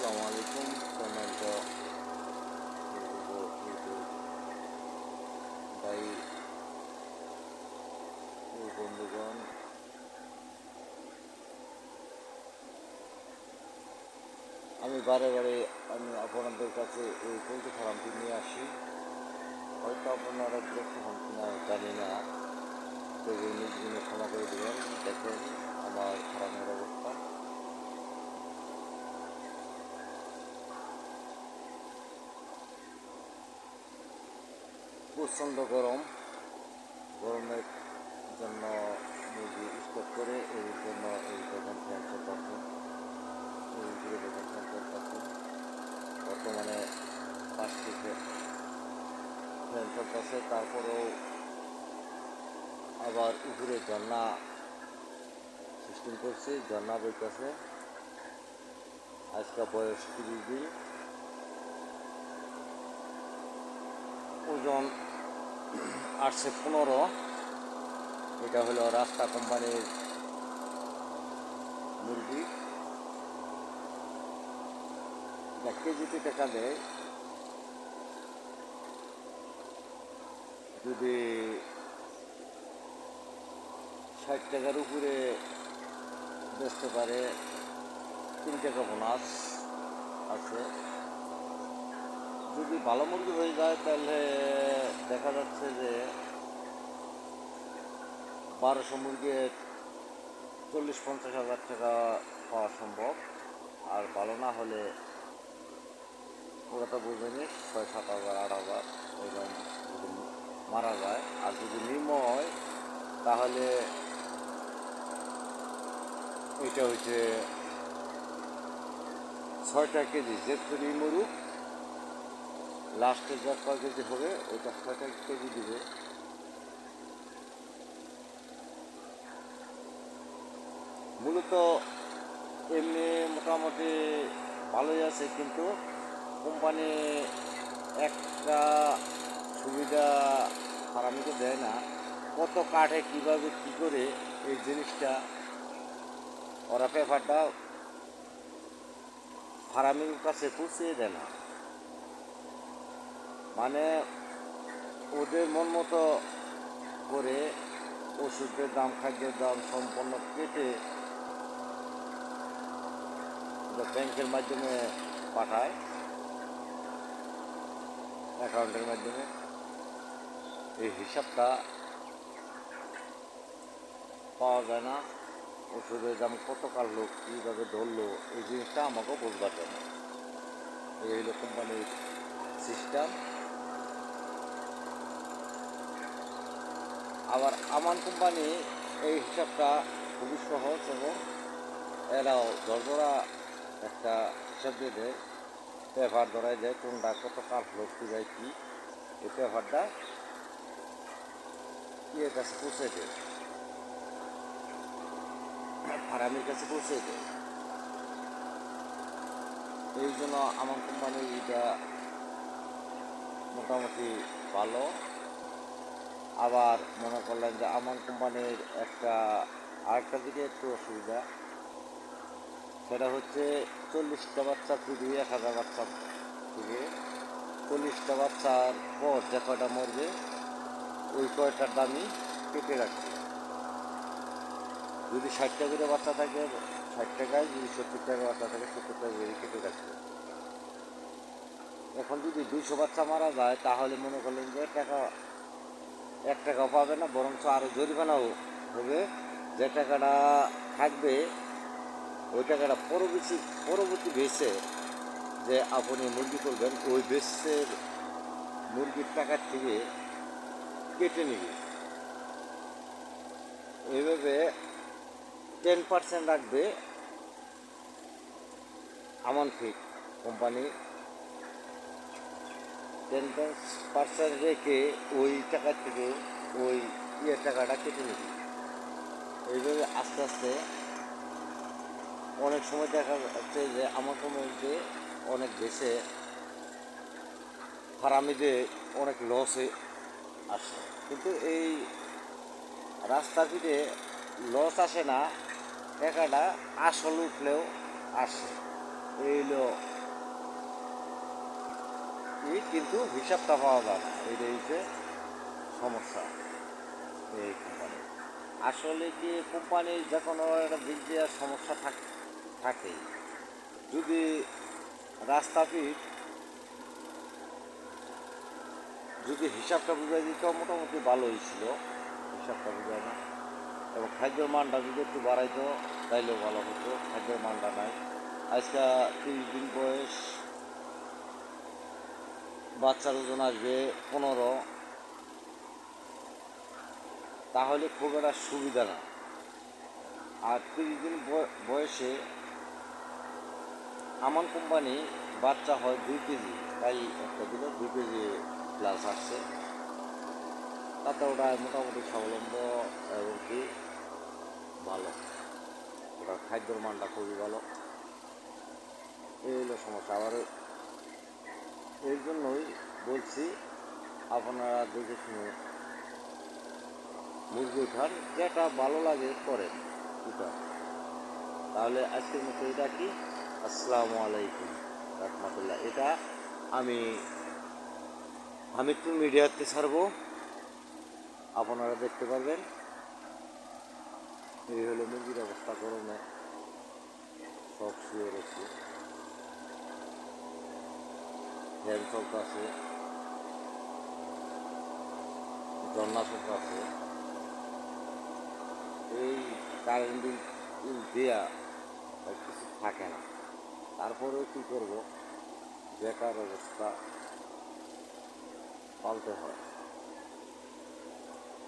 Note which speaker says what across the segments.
Speaker 1: আসসালামু আলাইকুম সম্মানিত ইউটিউব ভাই ও বন্ধুগণ, আমি বারে বারে আপনাদের কাছে এই পোলট্রি ফার্মটি নিয়ে আসি। হয়তো আপনারা বিরক্ত হন কিনা জানি না, তবু নিজগুলো ক্ষমা করে দেবেন। দেখেন আমার ফার্মের অবস্থা। প্রচণ্ড গরমের জন্য মুরগি স্টক করে এর জন্য এই দেখেন ফ্যান চলতেছে, এই ঘুরে দেখেন ফ্যান চলতেছে। বর্তমানে 5টি ফ্যান চলতেছে, তারপরেও আবার উপরে ঝর্ণা সিস্টেম করছে, ঝর্ণা বইতেছে। আজকে বয়স 30 দিন, ওজন আসছে 15। এটা হলো রাস্তা কোম্পানির মুরগি। এটা কেজিতে টাকা দেয়। যদি 60 টাকার উপরে বেচতে পারে 3 টাকা বোনাস আছে। যদি ভালো মুরগি হয়ে যায় তাহলে দেখা যাচ্ছে যে 1200 মুরগি 40-50 হাজার টাকা পাওয়া সম্ভব। আর ভালো না হলে ওরা তো বুঝবেনি 6-7 হাজার 8 হাজার এরকম যদি মারা যায়। আর যদি নিম্ন হয় তাহলে এটা হচ্ছে 6টা কেজি। যে কেজি মরুক লাস্টে যা কয় কেজি হবে ওইটা 6টা কেজি দিবে। মূলত এমনি মোটামুটি ভালোই আছে, কিন্তু কোম্পানি একটা সুবিধা ফার্মিকে দেয় না। কত কাঠে কীভাবে কী করে এই জিনিসটা ওরা পেপারটা ফার্মির কাছে পৌঁছিয়ে দেয় না। মানে ওদের মন মতো করে ওষুধের দাম, খাদ্যের দাম সম্পূর্ণ কেটে ব্যাংকের মাধ্যমে পাঠায়, অ্যাকাউন্টের মাধ্যমে। এই হিসাবটা পাওয়া যায় না। ওষুধের দাম কত কাটলো, কীভাবে ধরলো, এই জিনিসটা আমাকেও বুঝবার যায় না। এই হলো কোম্পানির সিস্টেম। আবার আমান কোম্পানি এই হিসাবটা খুবই সহজ এবং এরাও ঝরঝরা একটা হিসাব দিয়ে দেয়, পেপার ধরাই দেয় কোনটা কত কাটলো, কী যায় কী। এই পেপারটা ইয়ের কাছে পৌঁছে দেয়, ফার্মের কাছে পৌঁছে দেয়। এই জন্য আমার কোম্পানি এটা মোটামুটি ভালো। আবার মনে করলেন যে আমার কোম্পানির আরেকটা দিকে একটু অসুবিধা, সেটা হচ্ছে 40টা বাচ্চা ফ্রি, 1000 বাচ্চা থেকে 40টা বাচ্চার পর যে কয়টা মরবে ওই কয়টার দামই কেটে রাখছে। যদি 60 টাকা করে বাচ্চা থাকে 60 টাকায়, যদি 70 টাকা বাচ্চা থাকে 70 টাকা করে কেটে রাখছে। এখন যদি 200 বাচ্চা মারা যায় তাহলে মনে করলেন যে 1 টাকাও পাবে না, বরঞ্চ আরও জরিমানাও হবে। যে টাকাটা থাকবে ওই টাকাটা পরবর্তী বেচে যে আপনি মুরগি করবেন ওই বেচের মুরগির টাকার থেকে কেটে নেবে। এইভাবে 10% রাখবে আমান ফিক কোম্পানি। 10% রেখে ওই টাকা থেকে ওই টাকাটা কেটে নেবে। এইভাবে আস্তে আস্তে অনেক সময় দেখা যাচ্ছে যে আমার কোম্পানিতে অনেক দেশে ফার্মিতে অনেক লসে আসে, কিন্তু এই রাস্তার পিঠে লস আসে না, টাকাটা আসল উঠলেও আসে। এই হলো কিন্তু হিসাবটা পাওয়া যায় না, এইটাই হচ্ছে সমস্যা এই কোম্পানি। আসলে কি কোম্পানির যে কোনো একটা দিক দিয়ে সমস্যা থাকে। যদি রাস্তা ফিট যদি হিসাবটা বুঝাই দিত মোটামুটি ভালোই ছিল, হিসাবটা বুঝায় না। এবং খাদ্যের মানটা যদি একটু বাড়াইতো তাইলেও ভালো হতো, খাদ্যের মানটা নাই। আজকে 30 দিন বয়স, বাচ্চার ওজন আসবে 15, তাহলে খুব একটা সুবিধা না। আর 30 দিন বয়সে আমান কোম্পানি বাচ্চা হয় 2 কেজি, তাই একটা দিল 2 কেজি প্লাস আসছে। তাতে ওটা মোটামুটি স্বাবলম্ব এবং কি ভালো, ওটার খাদ্যর মানটা খুবই ভালো। এই হলো সমস্যা। আবার এর জন্যই বলছি আপনারা দেখে শুনে মুরগি উঠান, যেটা ভালো লাগে করেন উঠান। তাহলে আজকের মতো এটা কি, আসসালামু আলাইকুম রহমতুল্লাহ। এটা আমি হামিদপুর মিডিয়াতে ছাড়বো, আপনারা দেখতে পারবেন। এই হলো মুরগির অবস্থা, গরমে সব শুয়ে রয়েছে, ফ্যান চলতেছে, ঝর্ণা চলতেছে। এই কারেন্ট দেওয়া কিছু থাকে না, তারপরেও কী করব, বেকার অবস্থা, পালতে হয়।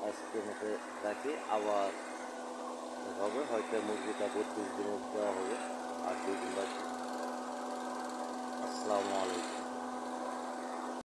Speaker 1: আজকের মতো রাখি, আবার হবে হয়তো মুরগিটা 32 দিনের দেওয়া হবে, আর 2 দিন বাকি। আসসালামু আলাইকুম।